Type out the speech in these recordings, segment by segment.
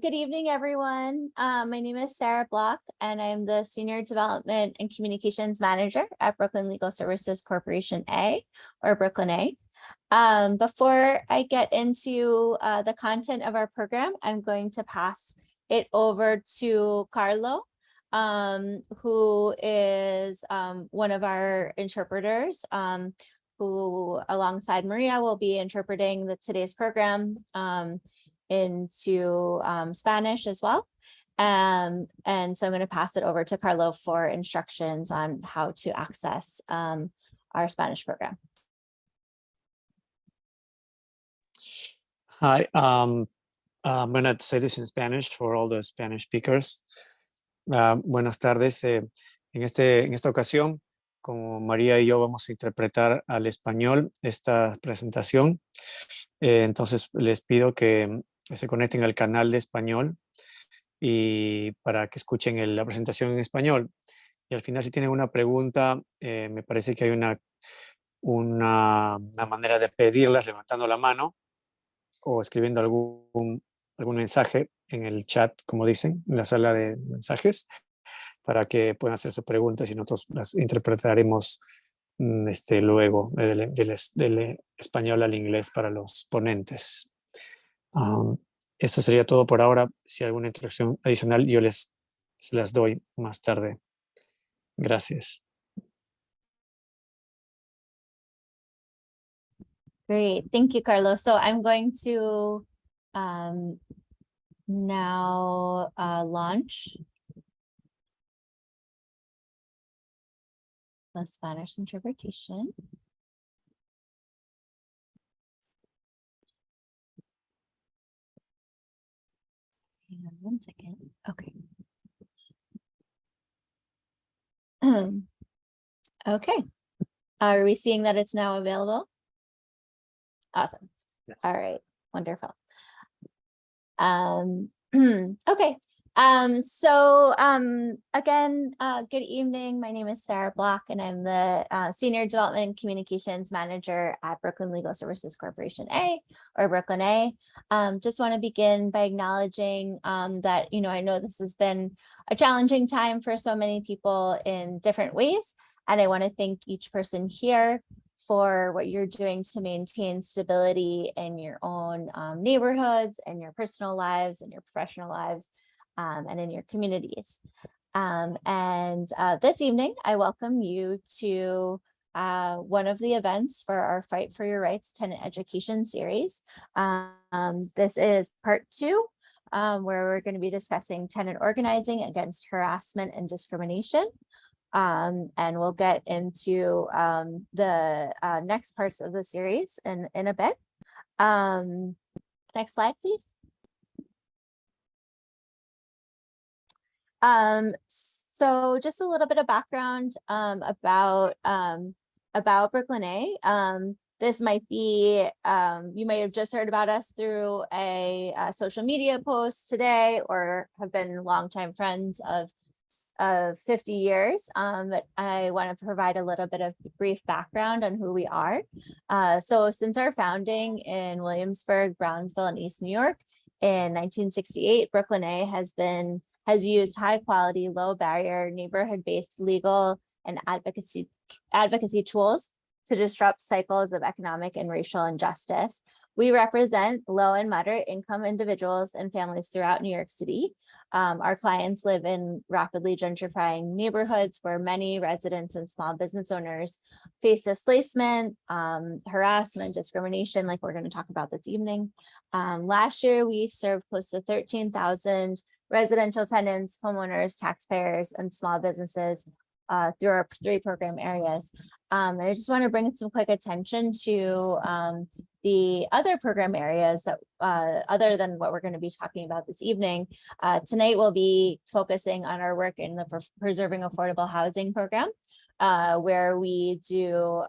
Good evening, everyone. My name is Sarah Block, and I'm the Senior Development and Communications Manager at Brooklyn Legal Services Corporation A, or Brooklyn A. Before I get into the content of our program, I'm going to pass it over to Carlo, who is one of our interpreters, who alongside Maria will be interpreting today's program into Spanish as well. And so I'm going to pass it over to Carlo for instructions on how to access our Spanish program. Hi, I'm going to say this in Spanish for all the Spanish speakers. Buenas tardes. En esta ocasión, como María y yo vamos a interpretar al español esta presentación, entonces les pido que se conecten al canal de español y para que escuchen la presentación en español. Y al final, si tienen una pregunta, me parece que hay una manera de pedirlas levantando la mano o escribiendo algún mensaje en el chat, como dicen, en la sala de mensajes, para que puedan hacer sus preguntas y nosotros las interpretaremos luego del español al inglés para los ponentes. Esto sería todo por ahora. Si hay alguna instrucción adicional, yo se las doy más tarde. Gracias. Great, thank you, Carlos. So I'm going to now launch the Spanish interpretation. Hang on 1 second. Okay. Okay. Are we seeing that it's now available? Awesome. Yes. All right. Wonderful. Okay. Again, good evening. My name is Sarah Block, and I'm the Senior Development and Communications Manager at Brooklyn Legal Services Corporation A, or Brooklyn A. Just want to begin by acknowledging that, I know this has been a challenging time for so many people in different ways, and I want to thank each person here for what you're doing to maintain stability in your own neighborhoods and your personal lives and your professional lives and in your communities. This evening, I welcome you to one of the events for our Fight for Your Rights Tenant Education series. This is part 2, where we're going to be discussing tenant organizing against harassment and discrimination. And we'll get into the next parts of the series in a bit. Next slide, please. So just a little bit of background about Brooklyn A. This might be, you might have just heard about us through a social media post today, or have been longtime friends of 50 years, but I want to provide a little bit of brief background on who we are. So since our founding in Williamsburg, Brownsville, and East New York in 1968, Brooklyn A has used high quality, low barrier, neighborhood-based legal and advocacy tools to disrupt cycles of economic and racial injustice. We represent low and moderate income individuals and families throughout New York City. Our clients live in rapidly gentrifying neighborhoods where many residents and small business owners face displacement, harassment, discrimination, like we're going to talk about this evening. Last year, we served close to 13,000 residential tenants, homeowners, taxpayers, and small businesses through our 3 program areas. And I just want to bring some quick attention to the other program areas that other than what we're going to be talking about this evening. Tonight we'll be focusing on our work in the Preserving Affordable Housing program, where we do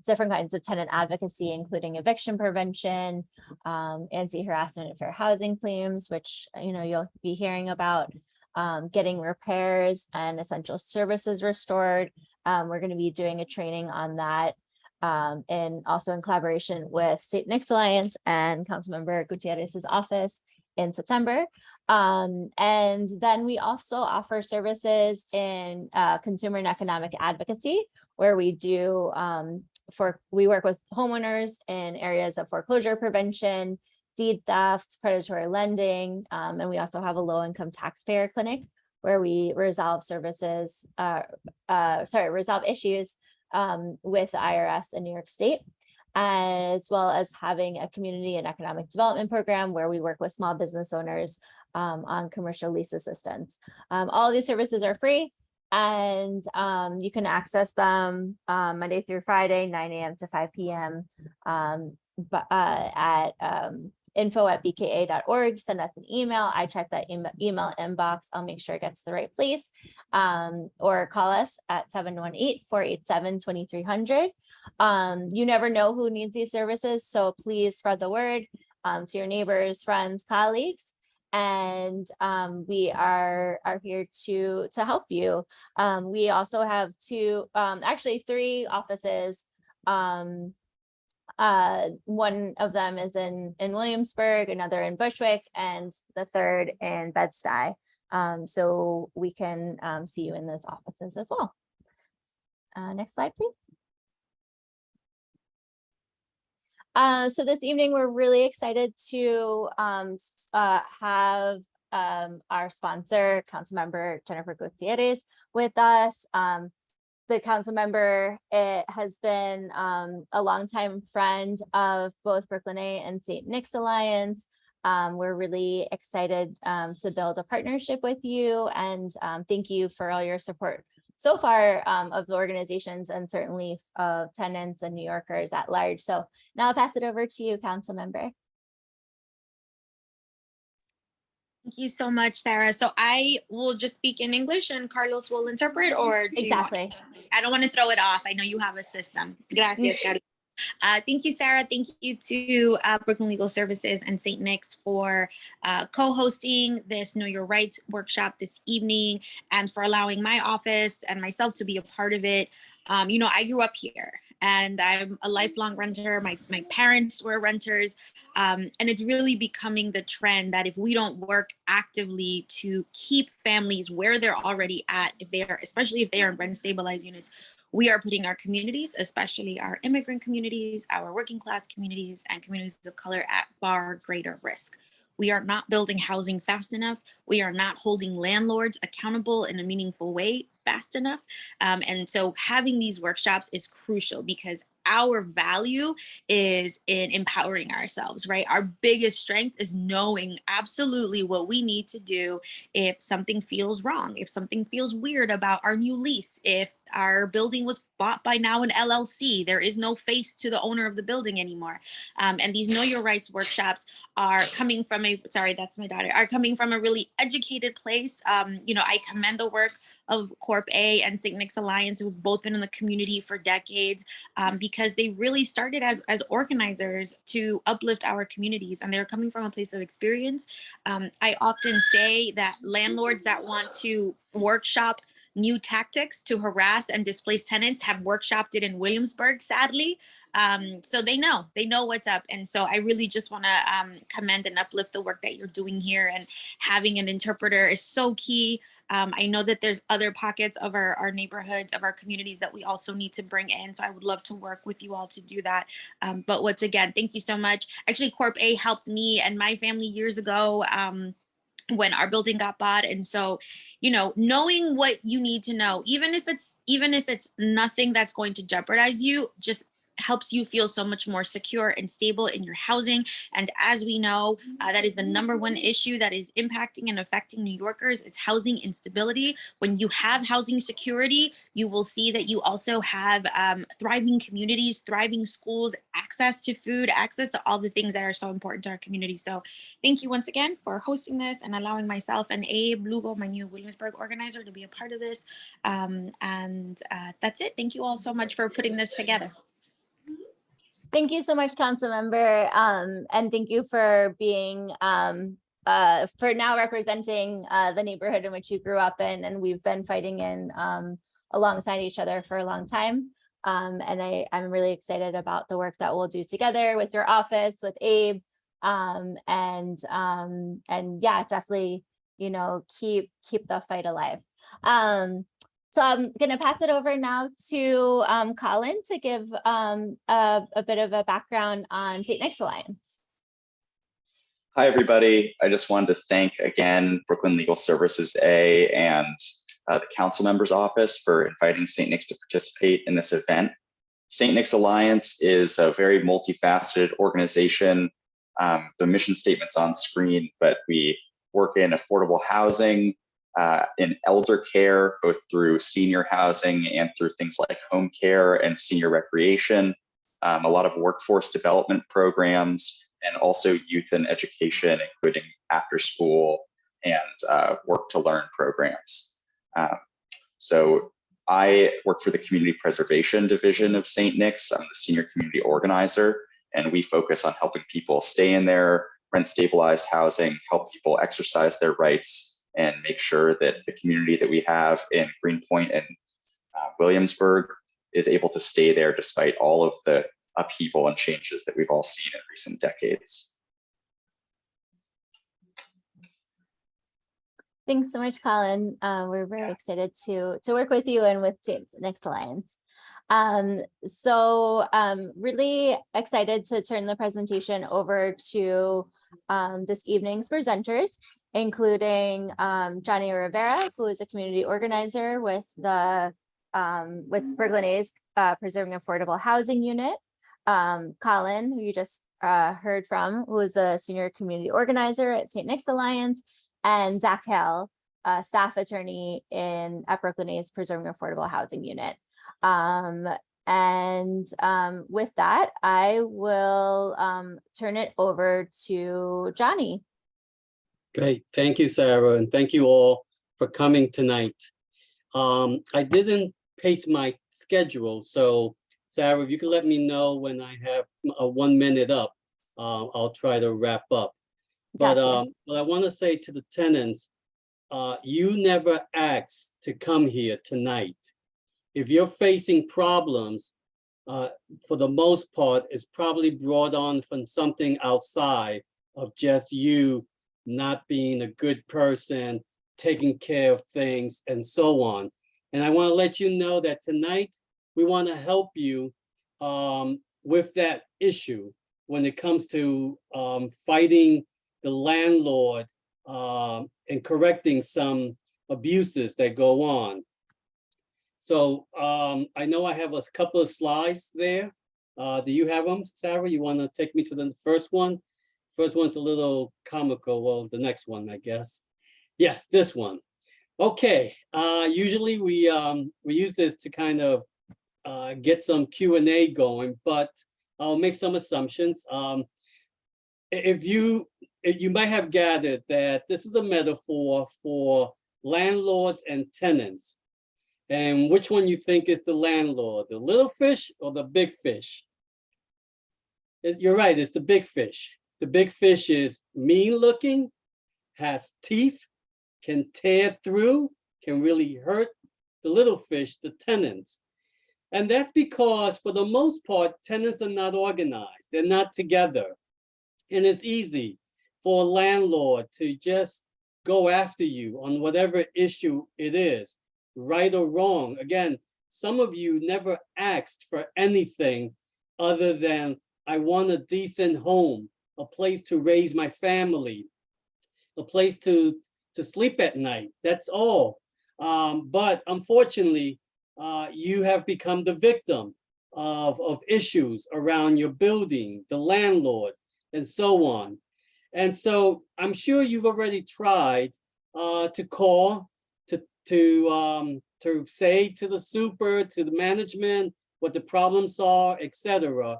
different kinds of tenant advocacy, including eviction prevention, anti-harassment and fair housing claims, which you'll be hearing about, getting repairs and essential services restored. We're going to be doing a training on that, and also in collaboration with State Nix Alliance and Councilmember Gutierrez's office, in September. And then we also offer services in consumer and economic advocacy, where we do we work with homeowners in areas of foreclosure prevention, deed theft, predatory lending, and we also have a low-income taxpayer clinic where we resolve resolve issues with the IRS in New York State, as well as having a community and economic development program where we work with small business owners on commercial lease assistance. All of these services are free, and you can access them Monday through Friday, 9 a.m. to 5 p.m. At info@bka.org. Send us an email. I check that email inbox. I'll make sure it gets to the right place. Or call us at 718-487-2300. You never know who needs these services, so please spread the word to your neighbors, friends, colleagues. And we are here to help you. We also have three offices. One of them is in Williamsburg, another in Bushwick, and the third in Bed-Stuy. So we can see you in those offices as well. Next slide, please. So this evening, we're really excited to have our sponsor, Councilmember Jennifer Gutiérrez, with us. The council member has been a longtime friend of both Brooklyn A and St. Nick's Alliance. We're really excited to build a partnership with you, and thank you for all your support so far of the organizations, and certainly tenants and New Yorkers at large. So now I'll pass it over to you, council member. Thank you so much, Sarah. So I will just speak in English and Carlos will interpret, or exactly. I don't want to throw it off. I know you have a system. Gracias, Carlos. Thank you, Sarah. Thank you to Brooklyn Legal Services and St. Nick's for co-hosting this Know Your Rights workshop this evening, and for allowing my office and myself to be a part of it. You know, I grew up here, and I'm a lifelong renter. My parents were renters, and it's really becoming the trend that if we don't work actively to keep families where they're already at, especially if they are in rent stabilized units, we are putting our communities, especially our immigrant communities, our working class communities, and communities of color at far greater risk. We are not building housing fast enough. We are not holding landlords accountable in a meaningful way fast enough. And so having these workshops is crucial, because our value is in empowering ourselves, right? Our biggest strength is knowing absolutely what we need to do if something feels wrong, if something feels weird about our new lease, if our building was bought by now an LLC, there is no face to the owner of the building anymore. And these Know Your Rights workshops are coming from that's my daughter, are coming from a really educated place. You know, I commend the work of Corp A and St. Nick's Alliance, who've both been in the community for decades, because they really started as organizers to uplift our communities, and they're coming from a place of experience. I often say that landlords that want to workshop new tactics to harass and displace tenants have workshopped it in Williamsburg, sadly. So they know what's up. And so I really just want to commend and uplift the work that you're doing here, and having an interpreter is so key. I know that there's other pockets of our neighborhoods, of our communities, that we also need to bring in. So I would love to work with you all to do that. But once again, thank you so much. Actually, Corp A helped me and my family years ago when our building got bought. And so, you know, knowing what you need to know, even if it's nothing that's going to jeopardize you, just helps you feel so much more secure and stable in your housing. And as we know, that is the #1 issue that is impacting and affecting New Yorkers, is housing instability. When you have housing security, you will see that you also have thriving communities, thriving schools, access to food, access to all the things that are so important to our community. So thank you once again for hosting this and allowing myself and Abe Lugo, my new Williamsburg organizer, to be a part of this. That's it. Thank you all so much for putting this together. Thank you so much, council member. And thank you for being, for now representing the neighborhood in which you grew up in, and we've been fighting in alongside each other for a long time. And I'm really excited about the work that we'll do together with your office, with Abe, And yeah, definitely, you know, keep the fight alive. So I'm going to pass it over now to Colin to give a bit of a background on St. Nick's Alliance. Hi, everybody. I just wanted to thank again Brooklyn Legal Services A and the Council Member's Office for inviting St. Nick's to participate in this event. St. Nick's Alliance is a very multifaceted organization. The mission statement's on screen, but we work in affordable housing, in elder care, both through senior housing and through things like home care and senior recreation, a lot of workforce development programs, and also youth and education, including after school and work to learn programs. So I work for the Community Preservation Division of St. Nick's. I'm the senior community organizer, and we focus on helping people stay in their rent stabilized housing, help people exercise their rights, and make sure that the community that we have in Greenpoint and Williamsburg is able to stay there despite all of the upheaval and changes that we've all seen in recent decades. Thanks so much, Colin. We're very excited to work with you and with St. Nick's Alliance. Really excited to turn the presentation over to this evening's presenters, including Johnny Rivera, who is a community organizer with the Brooklyn A's Preserving Affordable Housing Unit. Colin, who you just heard from, who is a senior community organizer at St. Nick's Alliance, and Zac Hale, staff attorney at Brooklyn A's Preserving Affordable Housing Unit. With that, I will turn it over to Johnny. Great, thank you, Sarah, and thank you all for coming tonight. I didn't pace my schedule, so Sarah, if you could let me know when I have a 1 minute up, I'll try to wrap up. Gotcha. But I want to say to the tenants, you never asked to come here tonight. If you're facing problems, for the most part, it's probably brought on from something outside of just you not being a good person, taking care of things, and so on. And I want to let you know that tonight, we want to help you with that issue when it comes to fighting the landlord and correcting some abuses that go on. So I know I have a couple of slides there. Do you have them, Sarah? You want to take me to the first one? First one's a little comical. Well, the next one, I guess. Yes, this one. Okay. Usually we use this to kind of get some Q&A going, but I'll make some assumptions. If you might have gathered that this is a metaphor for landlords and tenants. And which one you think is the landlord, the little fish or the big fish? You're right, it's the big fish. The big fish is mean looking, has teeth, can tear through, can really hurt the little fish, the tenants. And that's because for the most part, tenants are not organized, they're not together. And it's easy for a landlord to just go after you on whatever issue it is, right or wrong. Again, some of you never asked for anything other than, I want a decent home, a place to raise my family, a place to sleep at night. That's all. But unfortunately, you have become the victim of issues around your building, the landlord, and so on. And so I'm sure you've already tried to call, to say to the super, to the management, what the problems are, etc.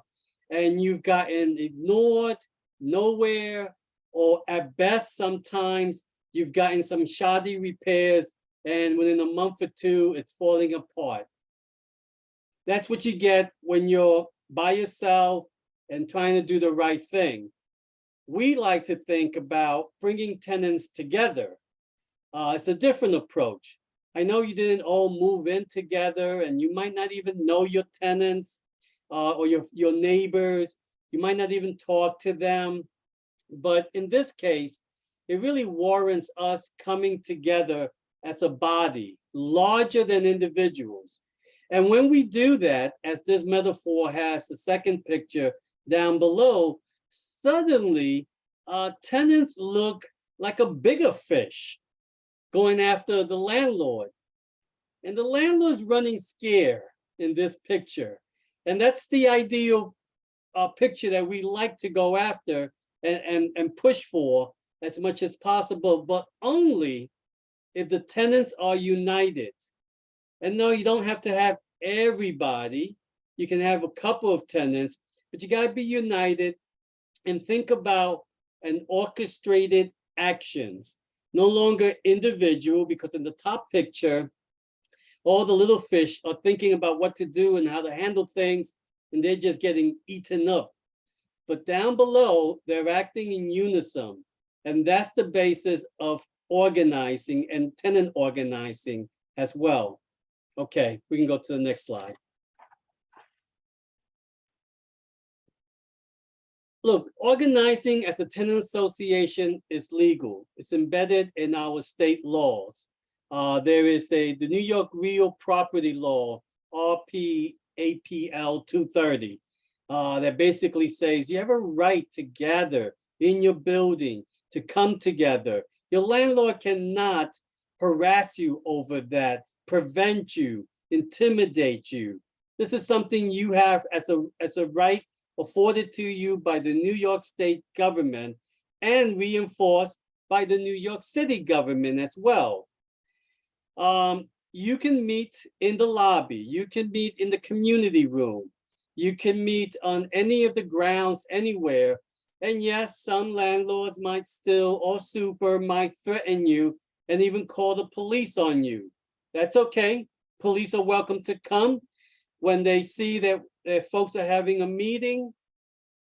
And you've gotten ignored, nowhere, or at best, sometimes you've gotten some shoddy repairs, and within a month or two, it's falling apart. That's what you get when you're by yourself and trying to do the right thing. We like to think about bringing tenants together. It's a different approach. I know you didn't all move in together, and you might not even know your tenants or your neighbors. You might not even talk to them. But in this case, it really warrants us coming together as a body, larger than individuals. And when we do that, as this metaphor has the second picture down below, suddenly tenants look like a bigger fish going after the landlord. And the landlord's running scared in this picture. And that's the ideal picture that we like to go after and push for as much as possible, but only if the tenants are united. And no, you don't have to have everybody. You can have a couple of tenants, but you got to be united and think about an orchestrated actions, no longer individual, because in the top picture, all the little fish are thinking about what to do and how to handle things, and they're just getting eaten up. But down below, they're acting in unison. And that's the basis of organizing and tenant organizing as well. Okay, we can go to the next slide. Look, organizing as a tenant association is legal. It's embedded in our state laws. There is the New York Real Property Law, RPAPL 230, that basically says you have a right to gather in your building, to come together. Your landlord cannot harass you over that, prevent you, intimidate you. This is something you have as a right afforded to you by the New York State government and reinforced by the New York City government as well. You can meet in the lobby, you can meet in the community room, you can meet on any of the grounds anywhere. And yes, some landlords might still, or super might threaten you and even call the police on you. That's okay. Police are welcome to come. When they see that folks are having a meeting,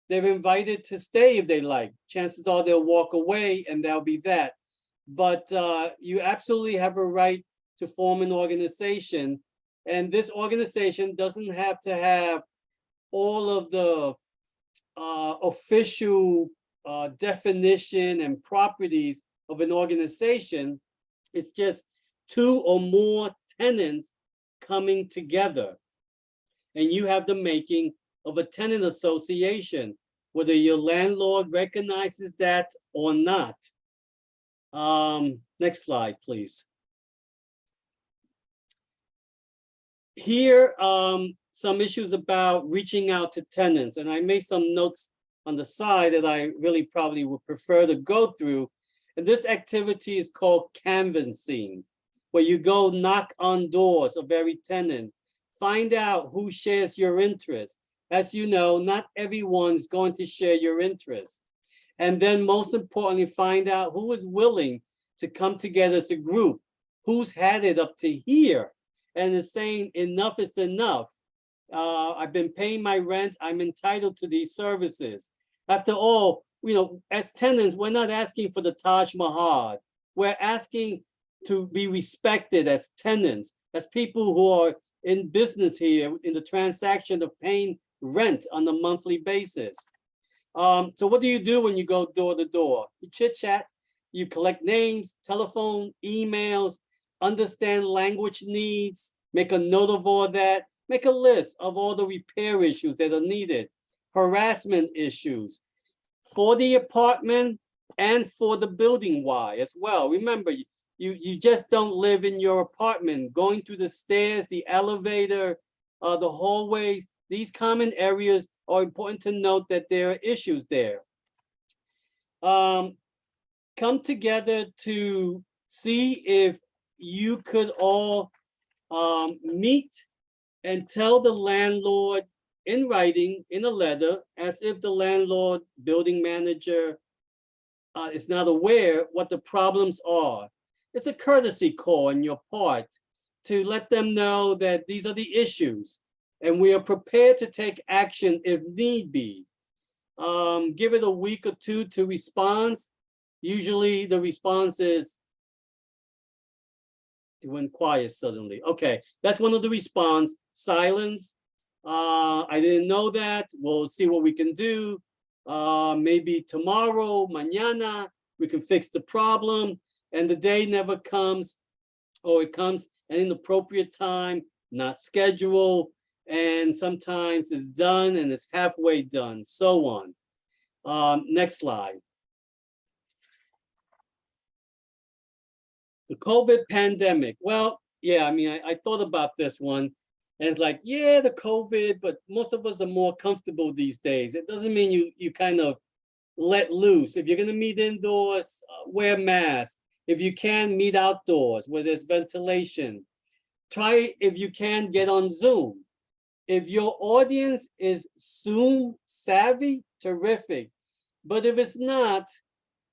they're invited to stay if they like. Chances are they'll walk away and that'll be that. But you absolutely have a right to form an organization. And this organization doesn't have to have all of the official definition and properties of an organization. It's just two or more tenants coming together. And you have the making of a tenant association, whether your landlord recognizes that or not. Next slide, please. Here, some issues about reaching out to tenants, and I made some notes on the side that I really probably would prefer to go through. And this activity is called canvassing, where you go knock on doors of every tenant, find out who shares your interest. As you know, not everyone's going to share your interest. And then most importantly, find out who is willing to come together as a group, who's had it up to here and is saying enough is enough. I've been paying my rent, I'm entitled to these services. After all, you know, as tenants, we're not asking for the Taj Mahal. We're asking to be respected as tenants, as people who are in business here in the transaction of paying rent on a monthly basis. So what do you do when you go door to door? You chit chat, you collect names, telephone, emails, understand language needs, make a note of all that, make a list of all the repair issues that are needed, harassment issues for the apartment and for the building Y as well. Remember, you just don't live in your apartment. Going through the stairs, the elevator, the hallways, these common areas are important to note that there are issues there. Come together to see if you could all meet and tell the landlord in writing, in a letter, as if the landlord, building manager is not aware what the problems are. It's a courtesy call on your part to let them know that these are the issues and we are prepared to take action if need be. Give it a week or two to respond. Usually the response is, it went quiet suddenly. Okay, that's one of the response, silence. I didn't know that. We'll see what we can do. maybe tomorrow, mañana, we can fix the problem, and the day never comes, or it comes at an appropriate time, not scheduled, and sometimes it's done and it's halfway done, so on. Next slide. The COVID pandemic. Well, yeah, I mean, I thought about this one, and it's like, yeah, the COVID, but most of us are more comfortable these days. It doesn't mean you kind of let loose. If you're gonna meet indoors, wear masks. If you can, meet outdoors where there's ventilation. Try, if you can, get on Zoom. If your audience is Zoom savvy, terrific. But if it's not,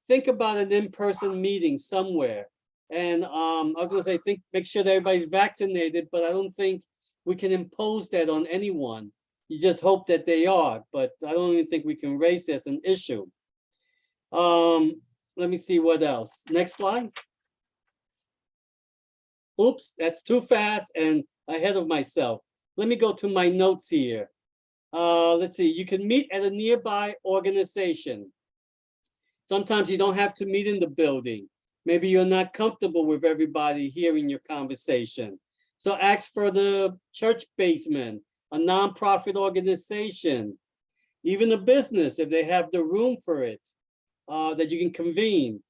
think about an in-person meeting somewhere. And I was gonna say, make sure that everybody's vaccinated, but I don't think we can impose that on anyone. You just hope that they are, but I don't even think we can raise this as an issue. Let me see what else. Next slide. Oops, that's too fast and ahead of myself. Let me go to my notes here. Let's see, you can meet at a nearby organization. Sometimes you don't have to meet in the building. Maybe you're not comfortable with everybody hearing your conversation. So ask for the church basement, a nonprofit organization, even a business if they have the room for it, that you can convene.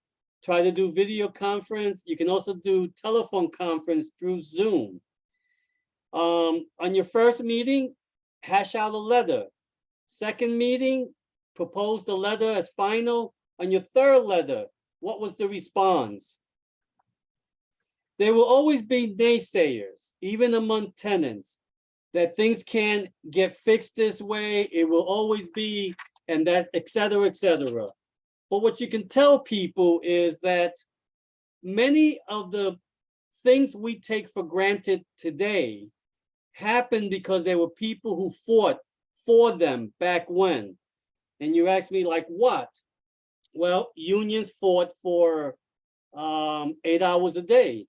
Try to do video conference. You can also do telephone conference through Zoom. On your first meeting, hash out a letter. Second meeting, propose the letter as final. On your third letter, what was the response? There will always be naysayers, even among tenants, that things can't get fixed this way. It will always be, and that, et cetera, et cetera. But what you can tell people is that many of the things we take for granted today happened because there were people who fought for them back when. And you ask me, like what? Well, unions fought for 8 hours a day,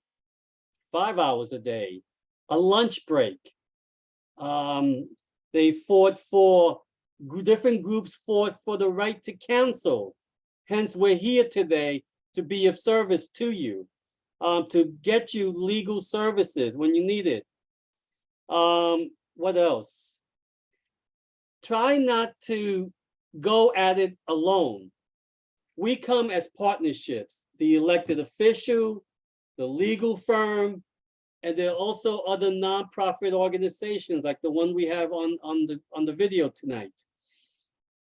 5 hours a day, a lunch break. They fought for, different groups fought for the right to cancel. Hence, we're here today to be of service to you, to get you legal services when you need it. What else? Try not to go at it alone. We come as partnerships, the elected official, the legal firm, and there are also other nonprofit organizations like the one we have on the video tonight.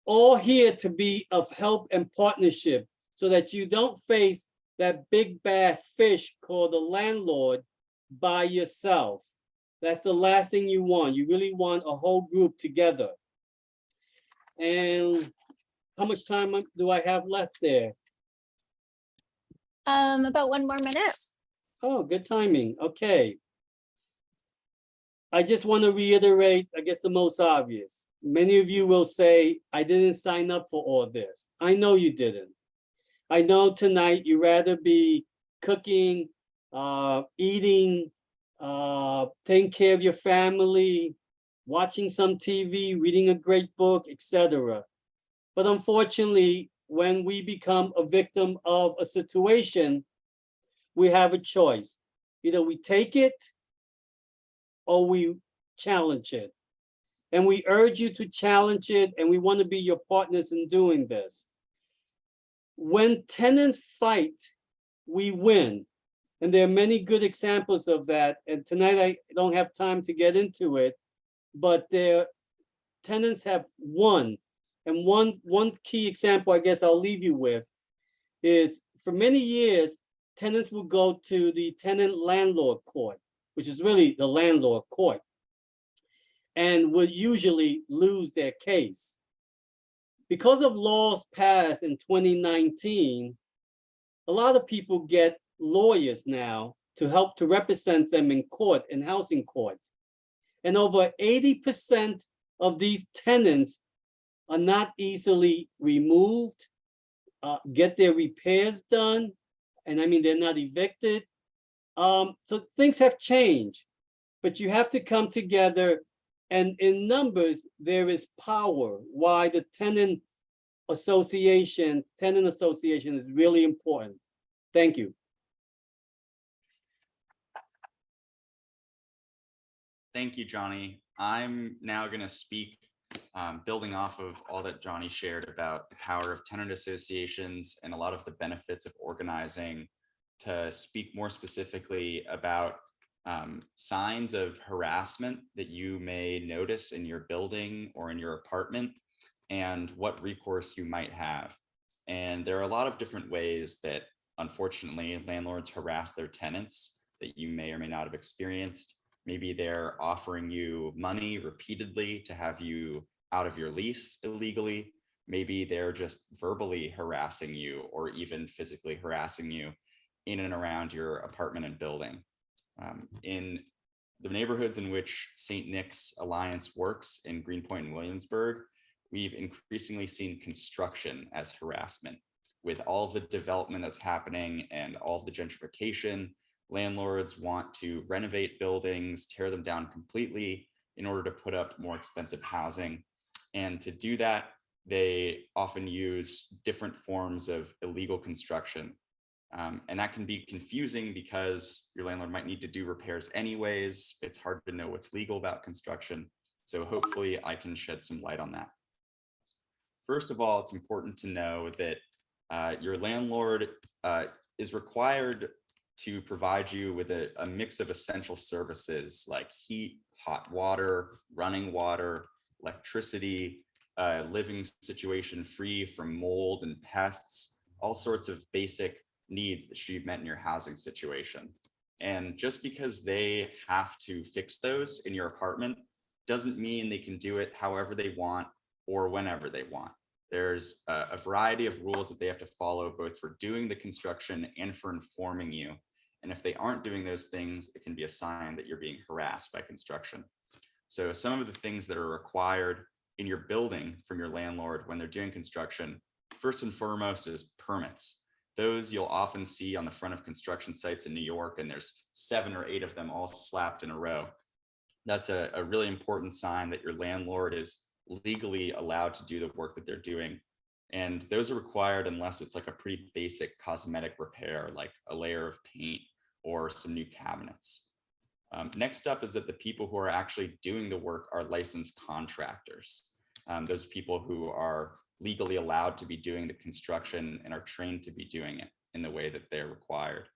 All here to be of help and partnership so that you don't face that big bad fish called the landlord by yourself. That's the last thing you want. You really want a whole group together. And how much time do I have left there? About 1 more minute. Oh, good timing. Okay. I just want to reiterate, I guess, the most obvious. Many of you will say, I didn't sign up for all this. I know you didn't. I know tonight you'd rather be cooking, eating, taking care of your family, watching some TV, reading a great book, etc. But unfortunately, when we become a victim of a situation, we have a choice. Either we take it or we challenge it. And we urge you to challenge it, and we want to be your partners in doing this. When tenants fight, we win. And there are many good examples of that. And tonight I don't have time to get into it, but tenants have won. And one key example I guess I'll leave you with is for many years, tenants would go to the tenant landlord court, which is really the landlord court, and would usually lose their case. Because of laws passed in 2019, a lot of people get lawyers now to help to represent them in court, in housing court. And over 80% of these tenants are not easily removed, get their repairs done, and I mean, they're not evicted. So things have changed, but you have to come together, and in numbers, there is power. Why the tenant association, tenant association is really important. Thank you. Thank you, Johnny. I'm now going to speak, building off of all that Johnny shared about the power of tenant associations and a lot of the benefits of organizing, to speak more specifically about signs of harassment that you may notice in your building or in your apartment, and what recourse you might have. And there are a lot of different ways that, unfortunately, landlords harass their tenants that you may or may not have experienced. Maybe they're offering you money repeatedly to have you out of your lease illegally. Maybe they're just verbally harassing you or even physically harassing you in and around your apartment and building. In the neighborhoods in which St. Nick's Alliance works in Greenpoint and Williamsburg, we've increasingly seen construction as harassment. With all of the development that's happening and all of the gentrification, landlords want to renovate buildings, tear them down completely in order to put up more expensive housing. And to do that, they often use different forms of illegal construction. And that can be confusing because your landlord might need to do repairs anyways. It's hard to know what's legal about construction. So hopefully I can shed some light on that. First of all, it's important to know that your landlord is required to provide you with a mix of essential services like heat, hot water, running water, electricity, living situation free from mold and pests, all sorts of basic needs that should be met in your housing situation. And just because they have to fix those in your apartment doesn't mean they can do it however they want or whenever they want. There's a variety of rules that they have to follow, both for doing the construction and for informing you. And if they aren't doing those things, it can be a sign that you're being harassed by construction. So some of the things that are required in your building from your landlord when they're doing construction, first and foremost is permits. Those you'll often see on the front of construction sites in New York, and there's 7 or 8 of them all slapped in a row. That's a really important sign that your landlord is legally allowed to do the work that they're doing. And those are required unless it's like a pretty basic cosmetic repair, like a layer of paint or some new cabinets. Next up is that the people who are actually doing the work are licensed contractors. Those people who are legally allowed to be doing the construction and are trained to be doing it in the way that they're required.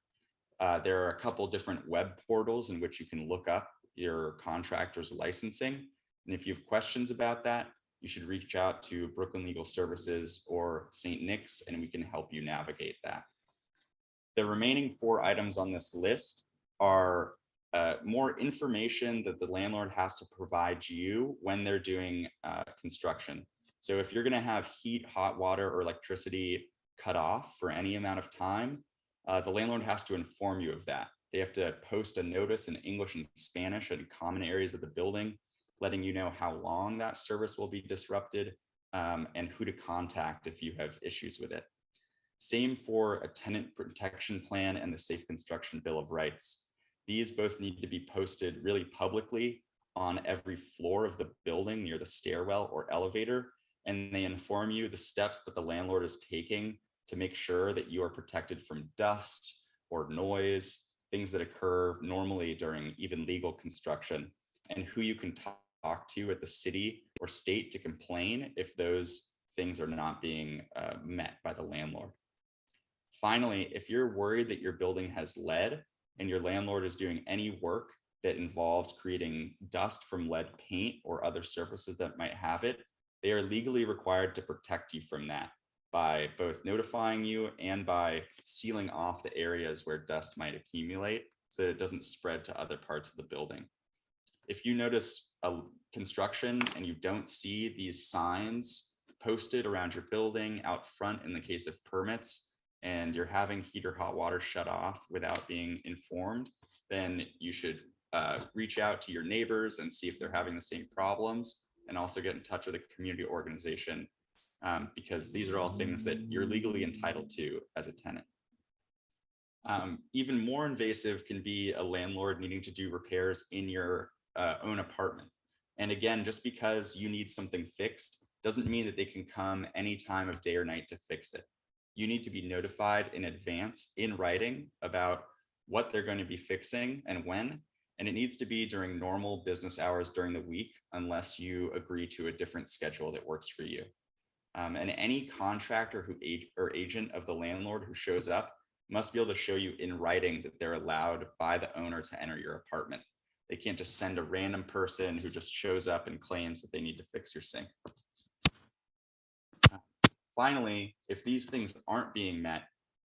There are a couple different web portals in which you can look up your contractor's licensing. And if you have questions about that, you should reach out to Brooklyn Legal Services or St. Nick's, and we can help you navigate that. The remaining 4 items on this list are more information that the landlord has to provide you when they're doing construction. So if you're going to have heat, hot water, or electricity cut off for any amount of time, the landlord has to inform you of that. They have to post a notice in English and Spanish in common areas of the building, letting you know how long that service will be disrupted and who to contact if you have issues with it. Same for a tenant protection plan and the Safe Construction Bill of Rights. These both need to be posted really publicly on every floor of the building near the stairwell or elevator, and they inform you the steps that the landlord is taking to make sure that you are protected from dust or noise, things that occur normally during even legal construction, and who you can talk to at the city or state to complain if those things are not being met by the landlord. Finally, if you're worried that your building has lead and your landlord is doing any work that involves creating dust from lead paint or other surfaces that might have it, they are legally required to protect you from that by both notifying you and by sealing off the areas where dust might accumulate so that it doesn't spread to other parts of the building. If you notice a construction and you don't see these signs posted around your building out front in the case of permits, and you're having heat or hot water shut off without being informed, then you should reach out to your neighbors and see if they're having the same problems, and also get in touch with a community organization because these are all things that you're legally entitled to as a tenant. Even more invasive can be a landlord needing to do repairs in your own apartment. And again, just because you need something fixed doesn't mean that they can come any time of day or night to fix it. You need to be notified in advance in writing about what they're going to be fixing and when, and it needs to be during normal business hours during the week, unless you agree to a different schedule that works for you. And any contractor or agent of the landlord who shows up must be able to show you in writing that they're allowed by the owner to enter your apartment. They can't just send a random person who just shows up and claims that they need to fix your sink. Finally, if these things aren't being met,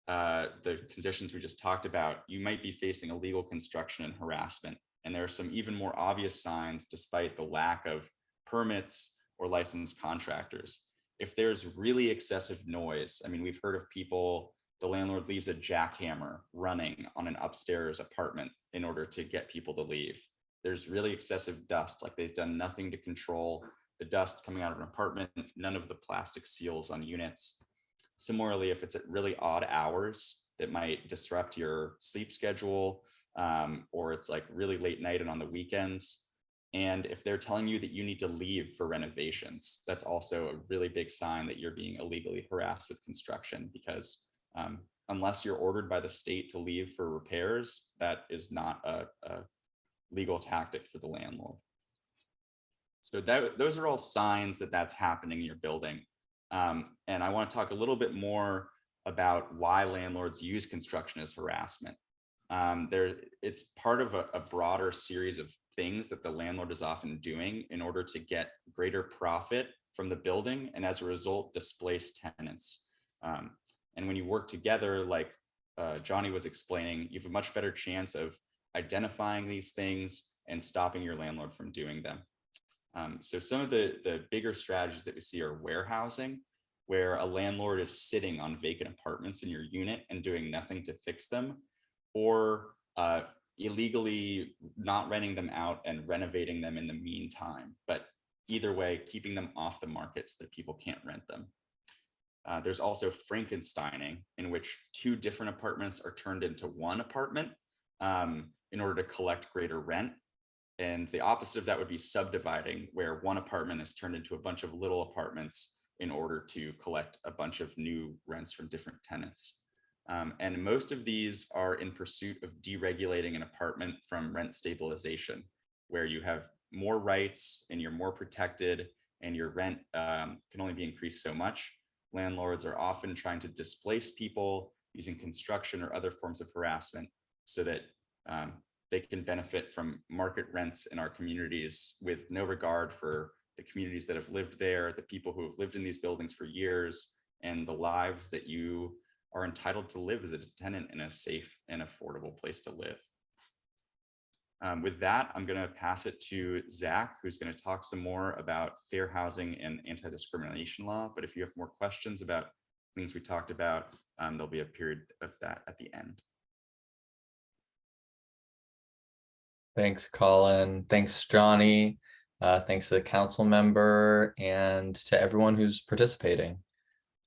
the conditions we just talked about, you might be facing illegal construction and harassment. And there are some even more obvious signs despite the lack of permits or licensed contractors. If there's really excessive noise, I mean, we've heard of people, the landlord leaves a jackhammer running on an upstairs apartment in order to get people to leave. There's really excessive dust, like they've done nothing to control the dust coming out of an apartment, none of the plastic seals on units. Similarly, if it's at really odd hours that might disrupt your sleep schedule, or it's like really late night and on the weekends. And if they're telling you that you need to leave for renovations, that's also a really big sign that you're being illegally harassed with construction, because unless you're ordered by the state to leave for repairs, that is not a legal tactic for the landlord. So those are all signs that that's happening in your building. And I want to talk a little bit more about why landlords use construction as harassment. It's part of a broader series of things that the landlord is often doing in order to get greater profit from the building, and as a result, displace tenants. And when you work together, like Johnny was explaining, you have a much better chance of identifying these things and stopping your landlord from doing them. So some of the bigger strategies that we see are warehousing, where a landlord is sitting on vacant apartments in your unit and doing nothing to fix them, or illegally not renting them out and renovating them in the meantime. But either way, keeping them off the market so that people can't rent them. There's also Frankensteining, in which two different apartments are turned into one apartment in order to collect greater rent. And the opposite of that would be subdividing, where one apartment is turned into a bunch of little apartments in order to collect a bunch of new rents from different tenants. And most of these are in pursuit of deregulating an apartment from rent stabilization, where you have more rights and you're more protected and your rent can only be increased so much. Landlords are often trying to displace people using construction or other forms of harassment so that they can benefit from market rents in our communities with no regard for the communities that have lived there, the people who have lived in these buildings for years, and the lives that you are entitled to live as a tenant in a safe and affordable place to live. With that, I'm going to pass it to Zac, who's going to talk some more about fair housing and anti-discrimination law. But if you have more questions about things we talked about, there'll be a period of that at the end. Thanks, Colin. Thanks, Johnny. Thanks to the council member and to everyone who's participating.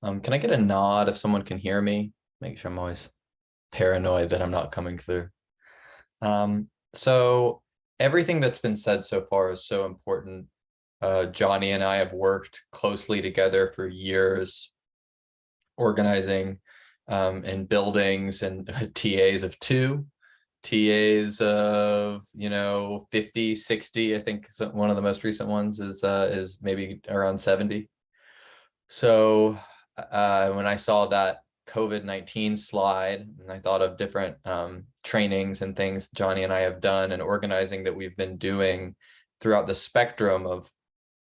Can I get a nod if someone can hear me? Make sure I'm always paranoid that I'm not coming through. So everything that's been said so far is so important. Johnny and I have worked closely together for years, organizing in buildings, and TAs of 2, TAs of 50, 60. I think one of the most recent ones is maybe around 70. So when I saw that COVID-19 slide, and I thought of different trainings and things Johnny and I have done and organizing that we've been doing throughout the spectrum of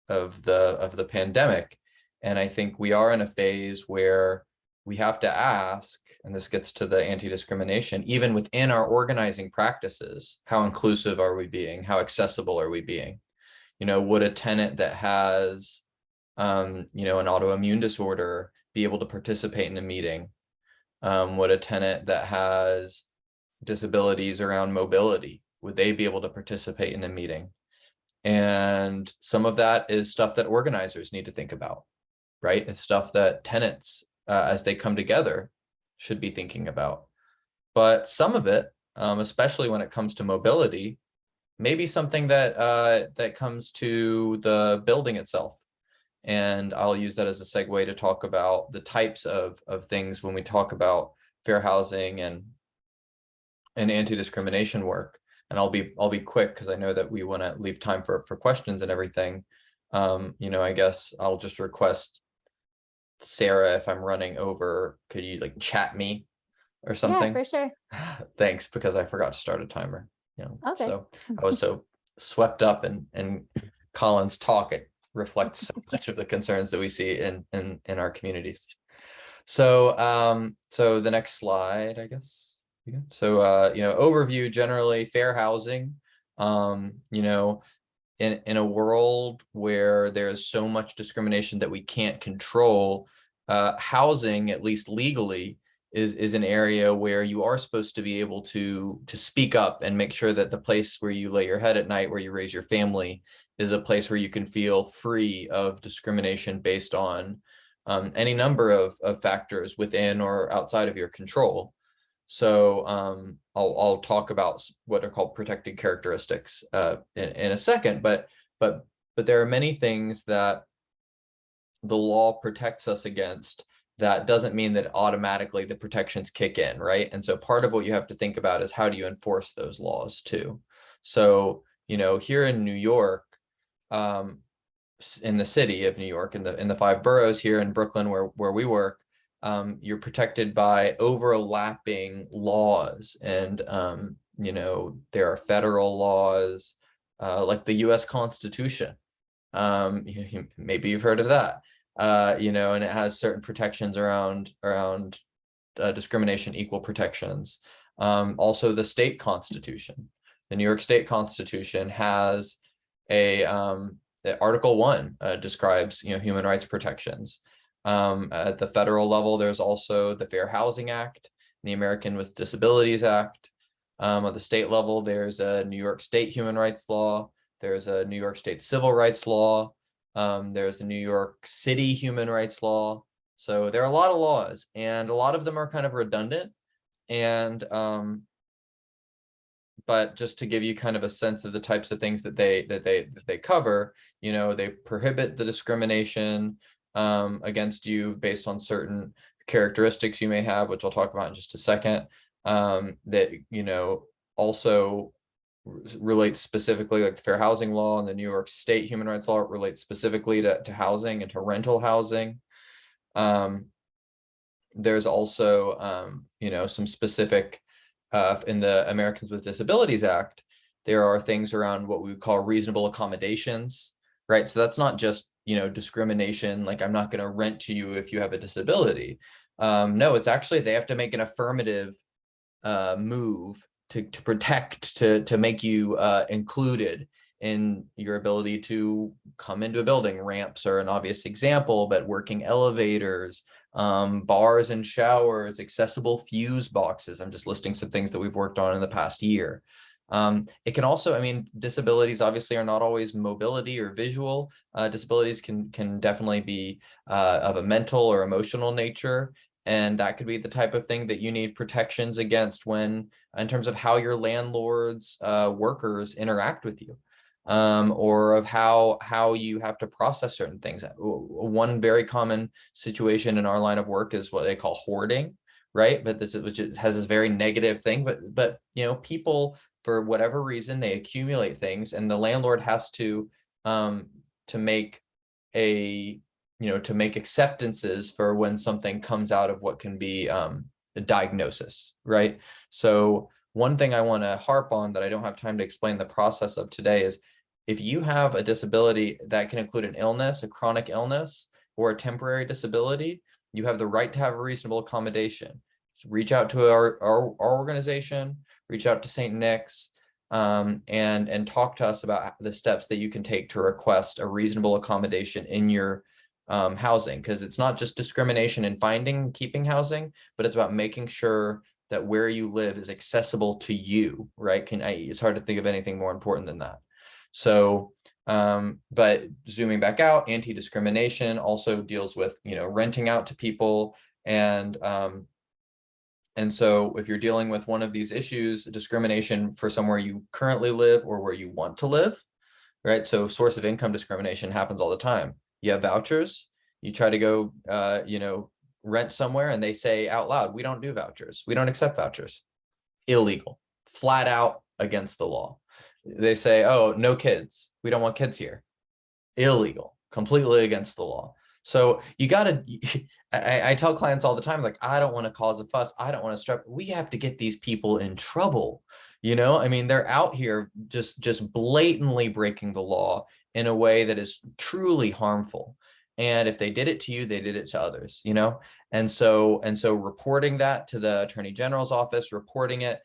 the pandemic. And I think we are in a phase where we have to ask, and this gets to the anti-discrimination, even within our organizing practices, how inclusive are we being? How accessible are we being? Would a tenant that has an autoimmune disorder be able to participate in a meeting? Would a tenant that has disabilities around mobility, would they be able to participate in a meeting? And some of that is stuff that organizers need to think about, right? It's stuff that tenants, as they come together, should be thinking about. But some of it, especially when it comes to mobility, may be something that that comes to the building itself. And I'll use that as a segue to talk about the types of things when we talk about fair housing and anti-discrimination work. And I'll be quick because I know that we want to leave time for questions and everything. I guess I'll just request Sarah, if I'm running over, could you like chat me or something? Yeah, for sure. Thanks, because I forgot to start a timer. Okay. So I was so swept up in Colin's talk. It reflects so much of the concerns that we see in our communities. So so the next slide, I guess. So overview, generally fair housing, in a world where there's so much discrimination that we can't control, housing, at least legally, is an area where you are supposed to be able to speak up and make sure that the place where you lay your head at night, where you raise your family, is a place where you can feel free of discrimination based on any number of factors within or outside of your control. So I'll talk about what are called protected characteristics in a second, but there are many things that the law protects us against. That doesn't mean that automatically the protections kick in, right? And so part of what you have to think about is how do you enforce those laws too? So, here in New York, in the city of New York, in the 5 boroughs here in Brooklyn, where we work, you're protected by overlapping laws. And, there are federal laws, like the US Constitution. Maybe you've heard of that. And it has certain protections around discrimination, equal protections. Also the state constitution, the New York State Constitution has Article 1 describes, human rights protections. At the federal level, there's also the Fair Housing Act, the American with Disabilities Act. At the state level, there's a New York State human rights law. There's a New York State civil rights law. There's the New York City human rights law. So there are a lot of laws, and a lot of them are kind of redundant. And but just to give you kind of a sense of the types of things that they cover, they prohibit the discrimination against you based on certain characteristics you may have, which I'll talk about in just a second. That also relates specifically, like the Fair Housing Law and the New York State Human Rights Law relates specifically to housing and to rental housing. There's also some specific in the Americans with Disabilities Act. There are things around what we would call reasonable accommodations, right? So that's not just discrimination, like I'm not going to rent to you if you have a disability. No, it's actually they have to make an affirmative move to protect, to make you included in your ability to come into a building. Ramps are an obvious example, but working elevators, bars and showers, accessible fuse boxes. I'm just listing some things that we've worked on in the past year. It can also, disabilities obviously are not always mobility or visual. Disabilities can definitely be of a mental or emotional nature. And that could be the type of thing that you need protections against when, in terms of how your landlord's workers interact with you, or of how you have to process certain things. One very common situation in our line of work is what they call hoarding, right? But which has this very negative thing. But people, for whatever reason, they accumulate things, and the landlord has to make to make acceptances for when something comes out of what can be a diagnosis, right? So one thing I want to harp on that I don't have time to explain the process of today is if you have a disability that can include an illness, a chronic illness, or a temporary disability, you have the right to have a reasonable accommodation. So reach out to our organization, reach out to St. Nick's, and talk to us about the steps that you can take to request a reasonable accommodation in your housing, because it's not just discrimination in finding and keeping housing, but it's about making sure that where you live is accessible to you, right? It's hard to think of anything more important than that. So, but zooming back out, anti-discrimination also deals with, renting out to people. And so if you're dealing with one of these issues, discrimination for somewhere you currently live or where you want to live, right? So source of income discrimination happens all the time. You have vouchers. You try to go, rent somewhere and they say out loud, we don't do vouchers. We don't accept vouchers. Illegal, flat out against the law. They say, oh, no kids. We don't want kids here. Illegal, completely against the law. So you got to, I tell clients all the time, like, I don't want to cause a fuss. I don't want to stress. We have to get these people in trouble. I mean, they're out here just blatantly breaking the law in a way that is truly harmful. And if they did it to you, they did it to others, And so reporting that to the Attorney General's office, reporting it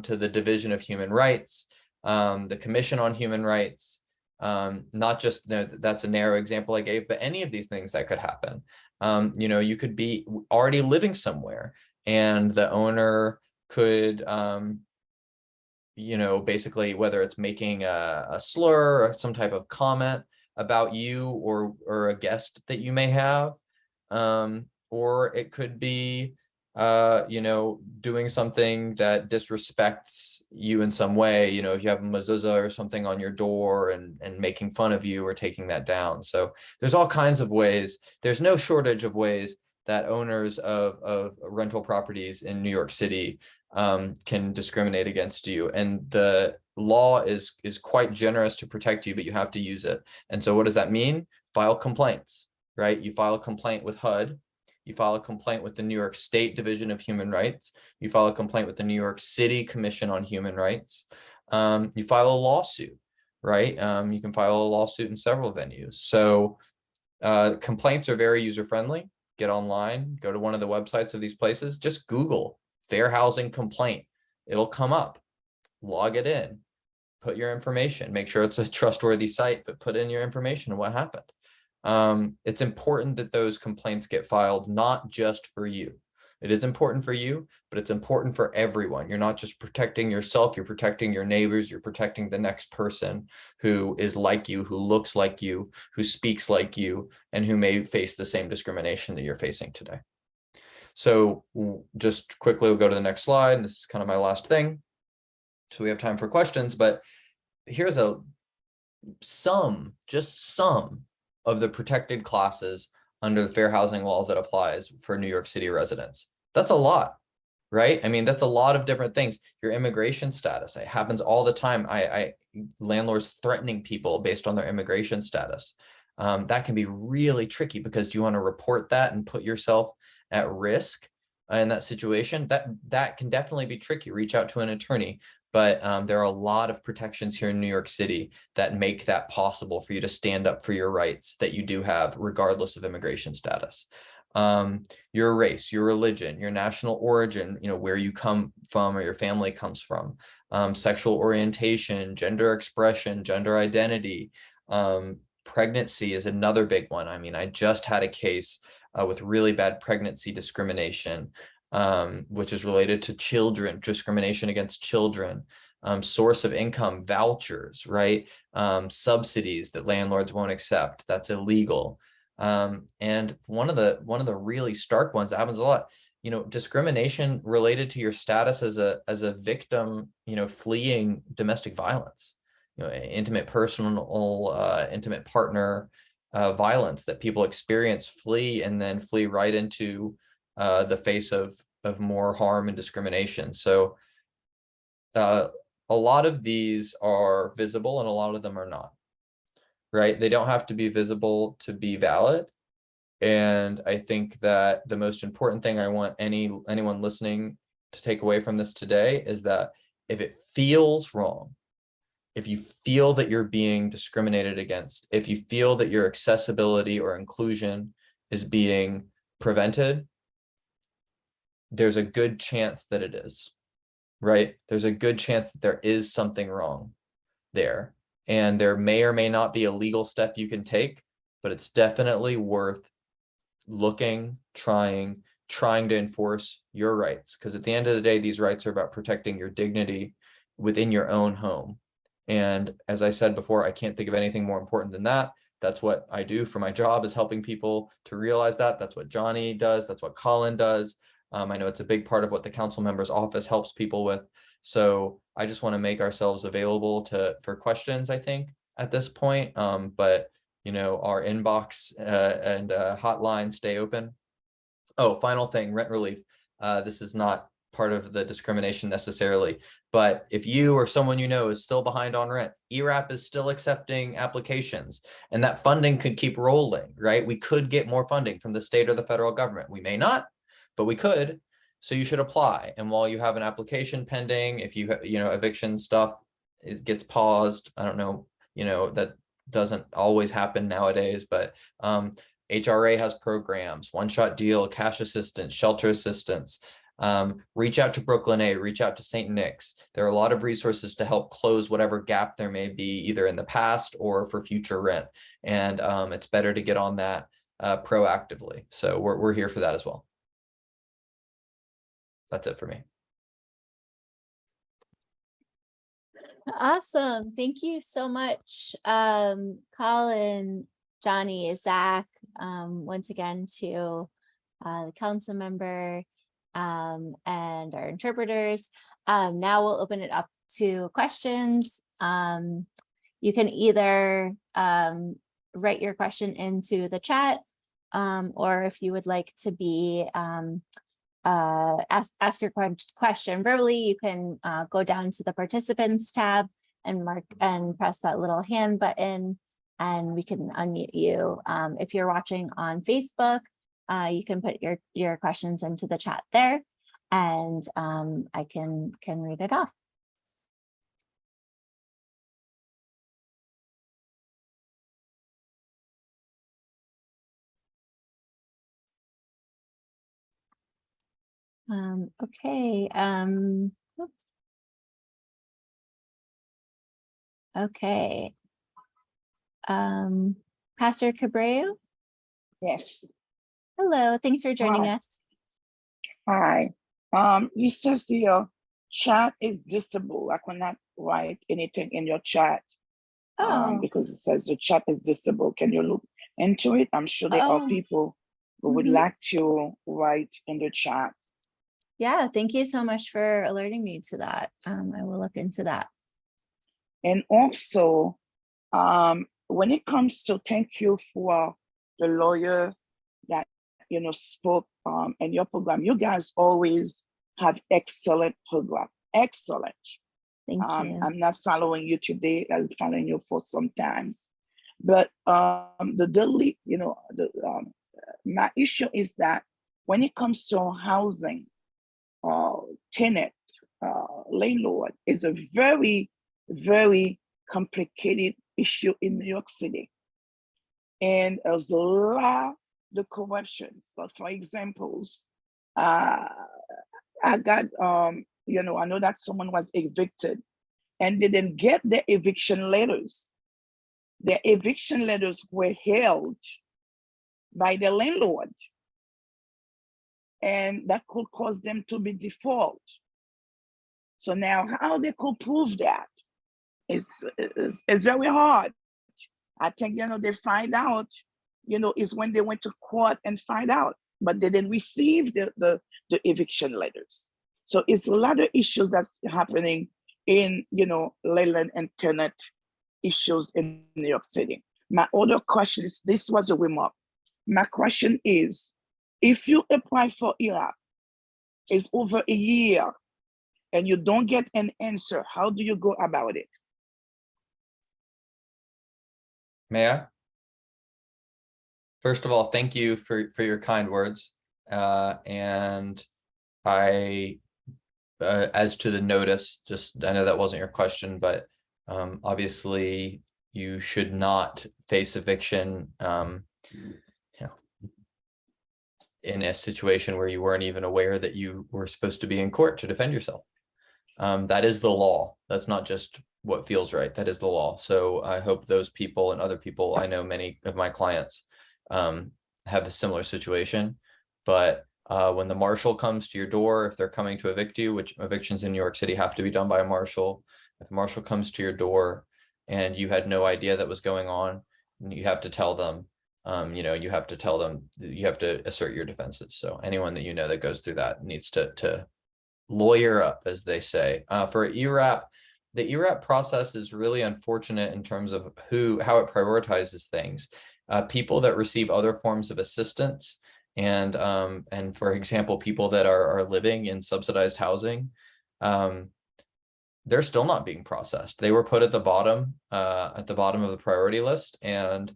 to the Division of Human Rights, the Commission on Human Rights, not just that's a narrow example I gave, but any of these things that could happen. You could be already living somewhere and the owner could, basically, whether it's making a slur or some type of comment about you or a guest that you may have, or it could be doing something that disrespects you in some way. If you have a mezuzah or something on your door and making fun of you or taking that down. So there's all kinds of ways. There's no shortage of ways that owners of rental properties in New York City can discriminate against you, and the law is quite generous to protect you, but you have to use it. And so what does that mean? File complaints, right? You file a complaint with HUD, you file a complaint with the New York State Division of Human Rights, you file a complaint with the New York City Commission on Human Rights, you file a lawsuit, right? You can file a lawsuit in several venues. So complaints are very user-friendly. Get online, go to one of the websites of these places, just Google fair housing complaint. It'll come up, log it in, put your information, make sure it's a trustworthy site, but put in your information and what happened. It's important that those complaints get filed, not just for you. It is important for you, but it's important for everyone. You're not just protecting yourself, you're protecting your neighbors, you're protecting the next person who is like you, who looks like you, who speaks like you, and who may face the same discrimination that you're facing today. So just quickly, we'll go to the next slide. This is kind of my last thing. So we have time for questions, but here's just some of the protected classes under the fair housing law that applies for New York City residents. That's a lot, right? I mean, that's a lot of different things. Your immigration status, it happens all the time. Landlords threatening people based on their immigration status. That can be really tricky because do you want to report that and put yourself at risk in that situation? That can definitely be tricky. Reach out to an attorney. But there are a lot of protections here in New York City that make that possible for you to stand up for your rights that you do have, regardless of immigration status. Your race, your religion, your national origin, where you come from or your family comes from, sexual orientation, gender expression, gender identity, pregnancy is another big one. I mean, I just had a case with really bad pregnancy discrimination, which is related to children, discrimination against children, source of income, vouchers, right? Subsidies that landlords won't accept, that's illegal. And one of the really stark ones that happens a lot, discrimination related to your status as a victim, fleeing domestic violence, intimate personal, intimate partner violence that people experience, flee right into the face of more harm and discrimination. So a lot of these are visible and a lot of them are not, right? They don't have to be visible to be valid. And I think that the most important thing I want anyone listening to take away from this today is that if it feels wrong, if you feel that you're being discriminated against, if you feel that your accessibility or inclusion is being prevented, there's a good chance that it is, right? There's a good chance that there is something wrong there. And there may or may not be a legal step you can take, but it's definitely worth looking, trying to enforce your rights. Because at the end of the day, these rights are about protecting your dignity within your own home. And as I said before, I can't think of anything more important than that. That's what I do for my job, is helping people to realize that. That's what Johnny does. That's what Colin does. I know it's a big part of what the council member's office helps people with. So I just want to make ourselves available for questions, I think, at this point. But our inbox and hotline stay open. Oh, final thing, rent relief. This is not part of the discrimination necessarily, but if you or someone is still behind on rent, ERAP is still accepting applications, and that funding could keep rolling, right? We could get more funding from the state or the federal government. We may not, but we could. So you should apply. And while you have an application pending, if you eviction stuff gets paused, I don't know, that doesn't always happen nowadays, but HRA has programs, one-shot deal, cash assistance, shelter assistance. Reach out to Brooklyn A, reach out to St. Nick's. There are a lot of resources to help close whatever gap there may be, either in the past or for future rent. And it's better to get on that proactively. So we're here for that as well. That's it for me. Awesome. Thank you so much, Colin, Johnny, Zach, once again to the council member and our interpreters. Now we'll open it up to questions. You can either write your question into the chat, or if you would like to be ask your question verbally, you can go down to the participants tab and press that little hand button, and we can unmute you. If you're watching on Facebook, you can put your questions into the chat there, and I can read it off. Okay. Oops. Okay. Pastor Cabreu. Yes. Hello. Thanks for joining Hi. us. Hi. You says your chat is disabled. I cannot write anything in your chat because it says the chat is disabled. Can you look into it? I'm sure there are people who would like to write in the chat. Yeah, thank you so much for alerting me to that. I will look into that. And also, when it comes to, thank you for the lawyer that spoke in your program. You guys always have excellent program. Excellent. Thank you. I'm not following you today. I'm following you for some times, but my issue is that when it comes to housing, tenant, landlord is a very, very complicated issue in New York City. And there's a lot of corruptions. But for examples, I got, I know that someone was evicted and they didn't get the eviction letters. The eviction letters were held by the landlord, and that could cause them to be default. So now how they could prove that is very hard. I think, they find out, is when they went to court and find out, but they didn't receive the eviction letters. So it's a lot of issues that's happening in, landlord and tenant issues in New York City. My other question is, this was a remark. My question is, if you apply for ERAP, it's over a year and you don't get an answer, how do you go about it? May I? First of all, thank you for your kind words. And I, as to the notice, I know that wasn't your question, but obviously you should not face eviction in a situation where you weren't even aware that you were supposed to be in court to defend yourself. That is the law. That's not just what feels right. That is the law. So I hope those people and other people, I know many of my clients have a similar situation, but when the marshal comes to your door, if they're coming to evict you, which evictions in New York City have to be done by a marshal, if a marshal comes to your door and you had no idea that was going on, you have to tell them, you have to tell them, you have to assert your defenses. So anyone that that goes through that needs to lawyer up, as they say. For ERAP, the ERAP process is really unfortunate in terms of how it prioritizes things. People that receive other forms of assistance, and for example, people that are living in subsidized housing, they're still not being processed. They were put at the bottom of the priority list, and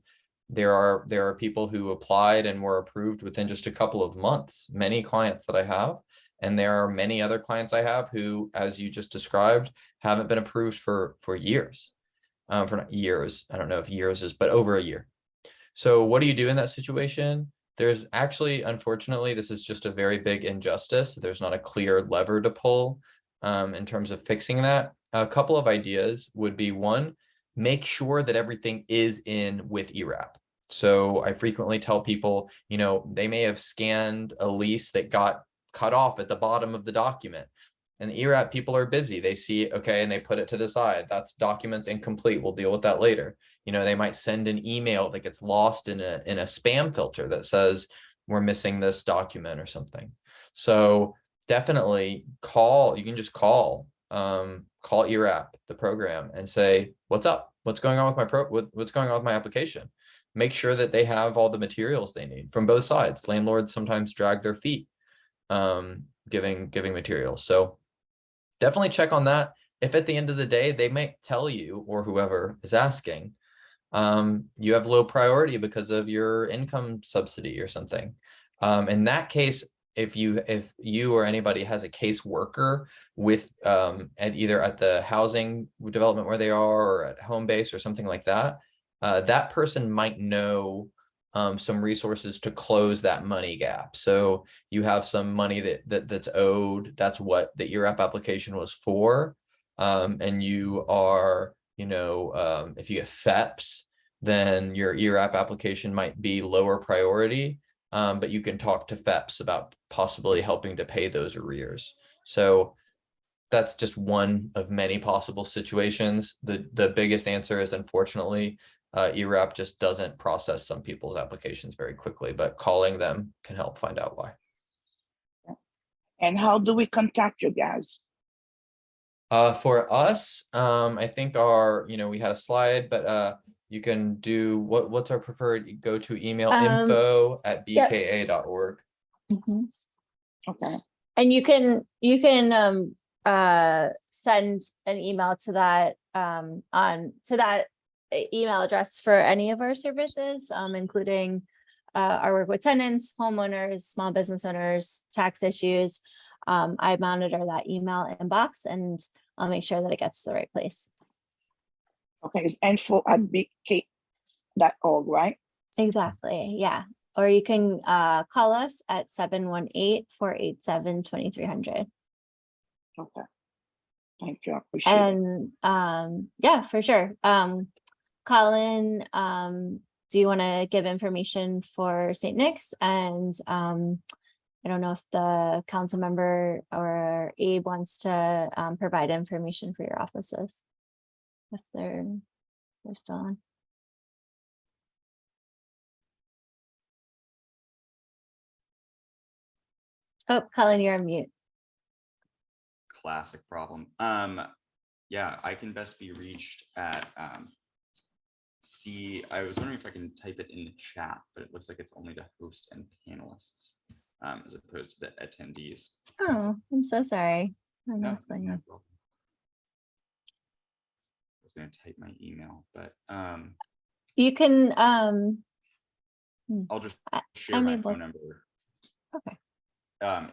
there are people who applied and were approved within just a couple of months. Many clients that I have, and there are many other clients I have who, as you just described, haven't been approved for years. For not years, I don't know if years is, but over a year. So what do you do in that situation? There's actually, unfortunately, this is just a very big injustice. There's not a clear lever to pull in terms of fixing that. A couple of ideas would be: one, make sure that everything is in with ERAP. So I frequently tell people, they may have scanned a lease that got cut off at the bottom of the document. And the ERAP people are busy. They see it, okay, and they put it to the side. That's documents incomplete. We'll deal with that later. They might send an email that gets lost in a spam filter that says we're missing this document or something. So definitely call. You can just call ERAP, the program, and say, "What's up? What's going on with my what's going on with my application?" Make sure that they have all the materials they need from both sides. Landlords sometimes drag their feet giving materials. So definitely check on that. If at the end of the day, they might tell you, or whoever is asking, you have low priority because of your income subsidy or something. In that case, if you or anybody has a caseworker with either at the housing development where they are, or at home base or something like that, that person might know some resources to close that money gap. So you have some money that's owed. That's what the ERAP application was for. And you are, if you get FEPS, then your ERAP application might be lower priority, but you can talk to FEPS about possibly helping to pay those arrears. So that's just one of many possible situations. The biggest answer is, unfortunately, ERAP just doesn't process some people's applications very quickly, but calling them can help find out why. And how do we contact you guys? For us, I think we had a slide, but you can do what's our preferred go-to email? info@bka.org. Mhm. Okay. And you can send an email to that email address for any of our services, including our work with tenants, homeowners, small business owners, tax issues. I monitor that email inbox, and I'll make sure that it gets to the right place. Okay, it's info@bk.org, right? Exactly. Yeah. Or you can call us at 718-487-2300. Okay. Thank you. I appreciate it. And yeah, for sure. Colin, do you want to give information for St. Nick's? And I don't know if the council member or Abe wants to provide information for your offices, if they're still on. Oh, Colin, you're on mute. Classic problem. Yeah, I can best be reached at I was wondering if I can type it in the chat, but it looks like it's only to host and panelists, as opposed to the attendees. Oh, I'm so sorry. I don't know No, what's going no on. problem. I was going to type my email, but You can I'll just I- share I'm my able phone to- number. Okay.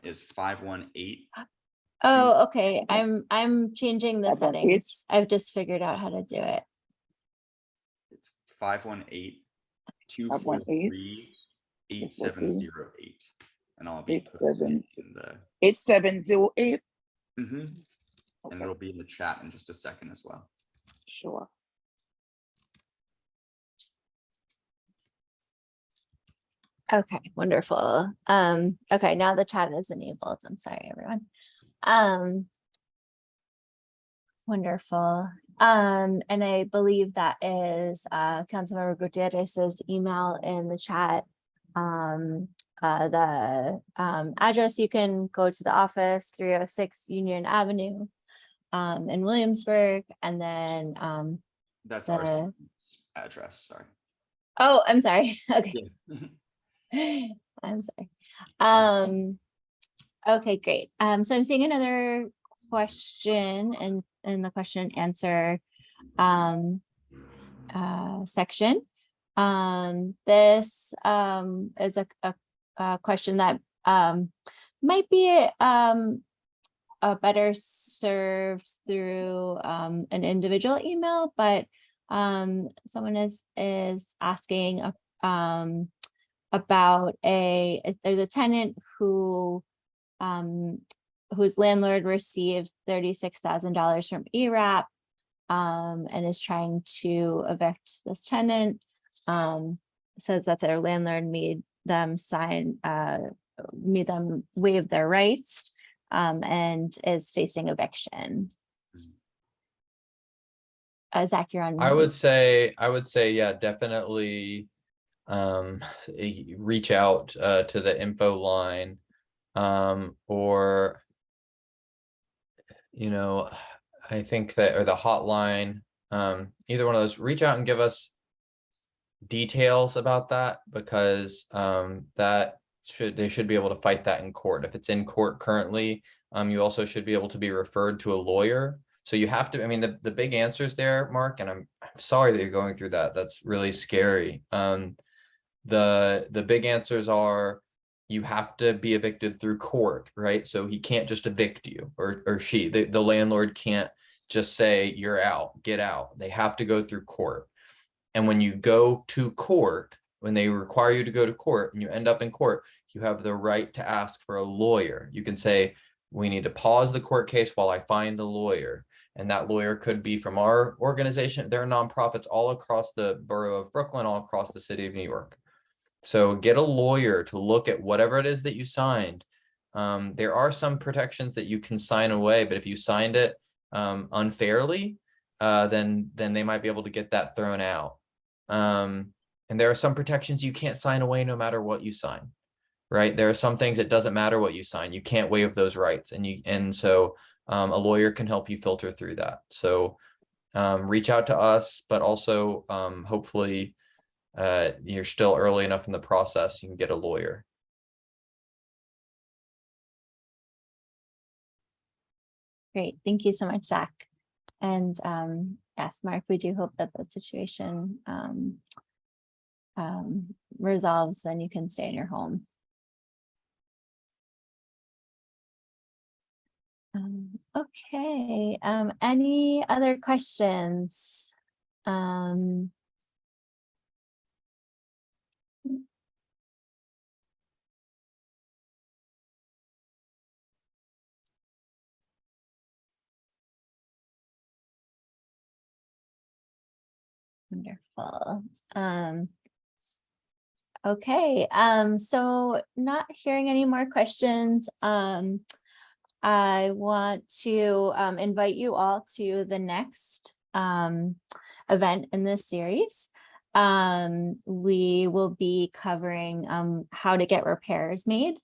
Is 518. Oh, okay. I'm changing the 518. settings. I've just figured out how to do it. It's 518-243-8708, and I'll be posting it in the 8708. and it'll be in the chat in just a second as well. Sure. Okay, wonderful. Okay, now the chat is enabled. I'm sorry, everyone. Wonderful. And I believe that is Councilmember Gutierrez's email in the chat. The address, you can go to the office, 306 Union Avenue, in Williamsburg, and then That's our the, address, sorry. oh, I'm sorry. Okay. Yeah. I'm sorry. Okay, great. So I'm seeing another question in the question and answer section. This is a question that might be better served through an individual email, but someone is asking about if there's a tenant who whose landlord receives $36,000 from ERAP and is trying to evict this tenant, says that their landlord made them waive their rights and is facing eviction. Zach, you're on. I would say, yeah, definitely reach out to the info line, or, you know, I think that, or the hotline, either one of those, reach out and give us details about that, because they should be able to fight that in court. If it's in court currently, you also should be able to be referred to a lawyer. So you have to, I mean, the big answers there, Mark, and I'm sorry that you're going through that. That's really scary. The big answers are, you have to be evicted through court, right? So he can't just evict you, or she, the landlord can't just say, you're out, get out. They have to go through court. And when you go to court, when they require you to go to court and you end up in court, you have the right to ask for a lawyer. You can say, we need to pause the court case while I find a lawyer. And that lawyer could be from our organization. There are nonprofits all across the borough of Brooklyn, all across the city of New York. So get a lawyer to look at whatever it is that you signed. There are some protections that you can sign away, but if you signed it unfairly, then they might be able to get that thrown out. And there are some protections you can't sign away no matter what you sign, right? There are some things it doesn't matter what you sign. You can't waive those rights, and so a lawyer can help you filter through that. So reach out to us, but also hopefully you're still early enough in the process, you can get a lawyer. Great, thank you so much, Zach. And yes, Mark, we do hope that the situation resolves and you can stay in your home. Okay, any other questions? Wonderful. Okay, so not hearing any more questions, I want to invite you all to the next event in this series. We will be covering how to get repairs made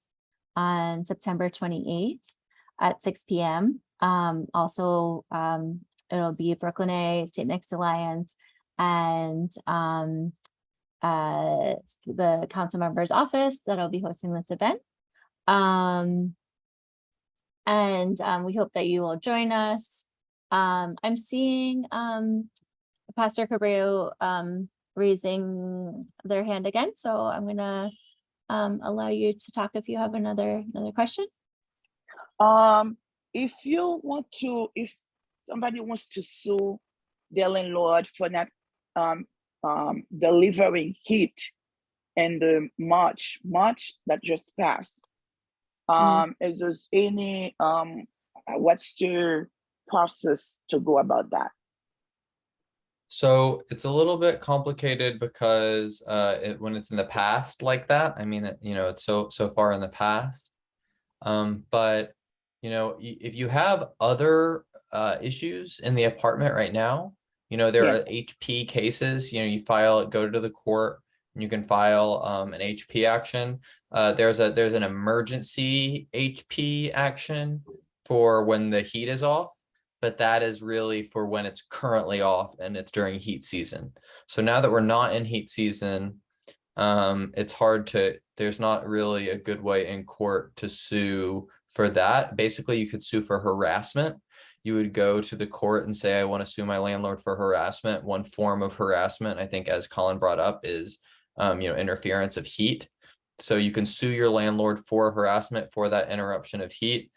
on September 28th at 6 p.m. Also, it'll be Brooklyn A, St. Nick's Alliance, and the council member's office that'll be hosting this event. And we hope that you will join us. I'm seeing Pastor Cabrera raising their hand again, so I'm gonna allow you to talk if you have another question. If you want to, if somebody wants to sue their landlord for not delivering heat in the March that just passed, is there any what's the process to go about that? So it's a little bit complicated because when it's in the past like that, I mean, it's so far in the past. But if you have other issues in the apartment right now, there are HP cases. You file it, go to the court, and you can file an HP action. There's an emergency HP action for when the heat is off. but that is really for when it's currently off and it's during heat season. So now that we're not in heat season, it's hard to, there's not really a good way in court to sue for that. Basically, you could sue for harassment. You would go to the court and say, I want to sue my landlord for harassment. One form of harassment, I think, as Colin brought up, is interference of heat. So you can sue your landlord for harassment for that interruption of heat.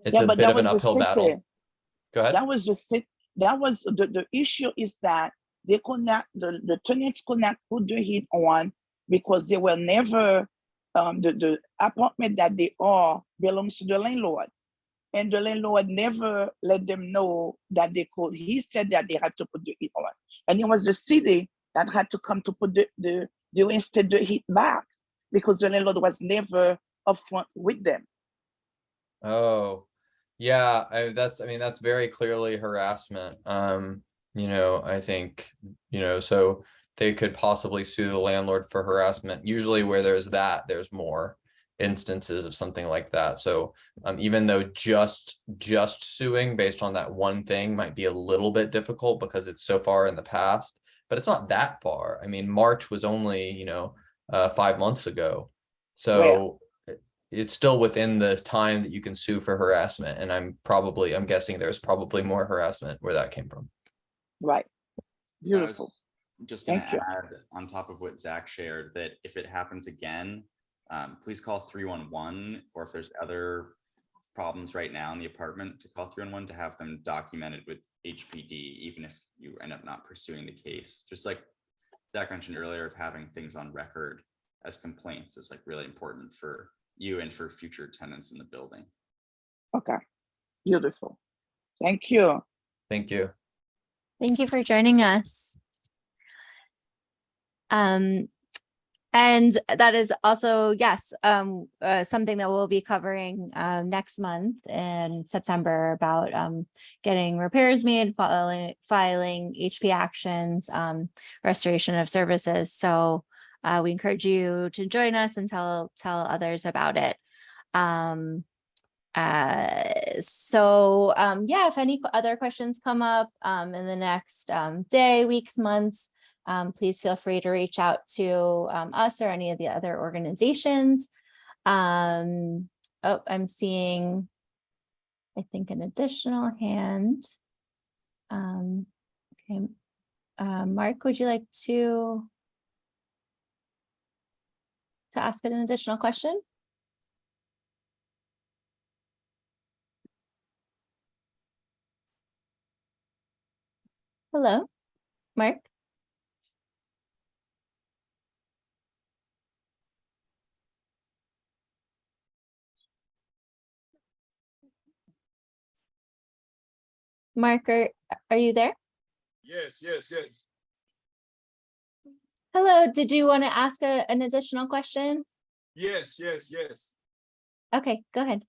It's a but bit that of an was the uphill city. battle. Go ahead. That was the issue, is that they could not, the tenants could not put the heat on because they were never, the apartment that they are belongs to the landlord. And the landlord never let them know that they could. He said that they had to put the heat on. And it was the city that had to come to put the instead the heat back, because the landlord was never upfront with them. Oh, yeah, that's very clearly harassment. I think, so they could possibly sue the landlord for harassment. Usually where there's there's more instances of something like that. So even though just suing based on that one thing might be a little bit difficult because it's so far in the past, but it's not that far. I mean, March was only, 5 months ago. So it's still within the time that you can sue for harassment. And I'm guessing there's probably more harassment where that came from. Right. Beautiful. Just going Thank to you. add on top of what Zac shared, that if it happens again, please call 311, or if there's other problems right now in the apartment, to call 311 to have them documented with HPD, even if you end up not pursuing the case. Just like Zac mentioned earlier, of having things on record as complaints is like really important for you and for future tenants in the building. Okay. Beautiful. Thank you. Thank you. Thank you for joining us. And that is also, yes, something that we'll be covering next month in September, about getting repairs made, filing HP actions, restoration of services. So we encourage you to join us and tell others about it. Yeah, if any other questions come up in the next day, weeks, months, please feel free to reach out to us or any of the other organizations. I'm seeing, I think, an additional hand. Okay, Mark, would you like to ask an additional question? Hello, Mark. Mark, are you there? Yes. Hello, did you want to ask an additional question? Yes. Okay, go ahead.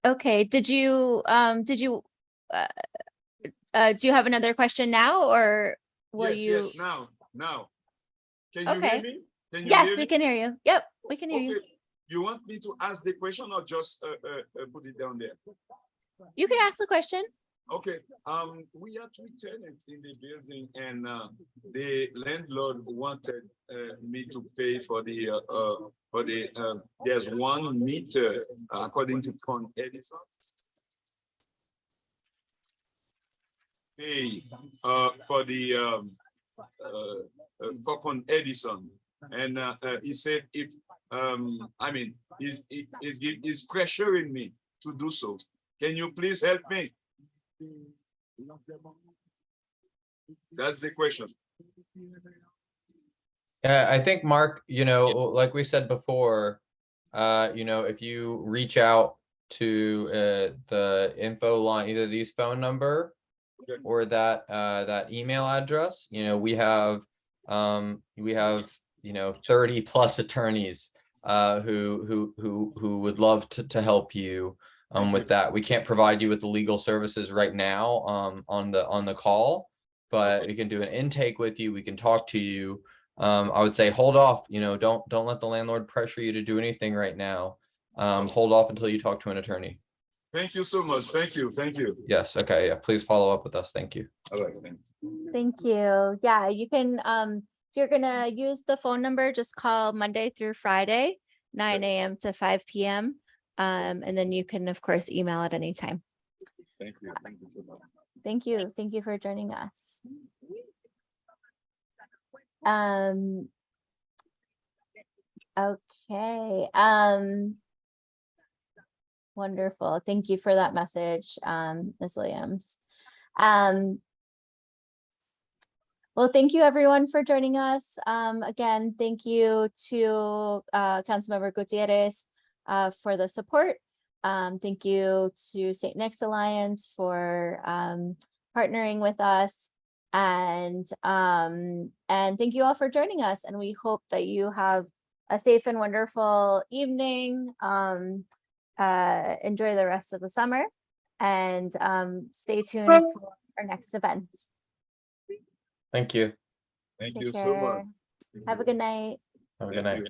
Okay, do you have another question now, or will you? Yes, now. Can you hear me? Yes, we can hear you. Yep, we can hear you. You want me to ask the question or just put it down there? You can ask the question. Okay. We are 2 tenants in the building, and the landlord wanted me to pay for the there's 1 meter according to Con Edison. Pay for the for Con Edison, and he said if he's pressuring me to do so. Can you please help me? That's the question. I think, Mark, like we said before, if you reach out to the info line, either these phone number or that email address, we have 30 plus attorneys who would love to help you with that. We can't provide you with the legal services right now on the call, but we can do an intake with you. We can talk to you. I would say hold off, don't let the landlord pressure you to do anything right now. Hold off until you talk to an attorney. Thank you so much. Thank you. Thank you. Yes. Okay. Yeah. Please follow up with us. Thank you. All right, thanks. Thank you. Yeah, you can, if you're gonna use the phone number, just call Monday through Friday, 9 a.m. to 5 p.m. And then you can, of course, email at any time. Thank you. Thank you so much. Thank you. Thank you for joining us. Okay. Wonderful. Thank you for that message, Ms. Williams. Well, thank you everyone for joining us. Again, thank you to Councilmember Gutierrez for the support. Thank you to St. Nick's Alliance for partnering with us. And thank you all for joining us. And we hope that you have a safe and wonderful evening. Enjoy the rest of the summer and stay tuned for our next events. Thank you. Thank Take you so much. care. Have a good night. Have a good night.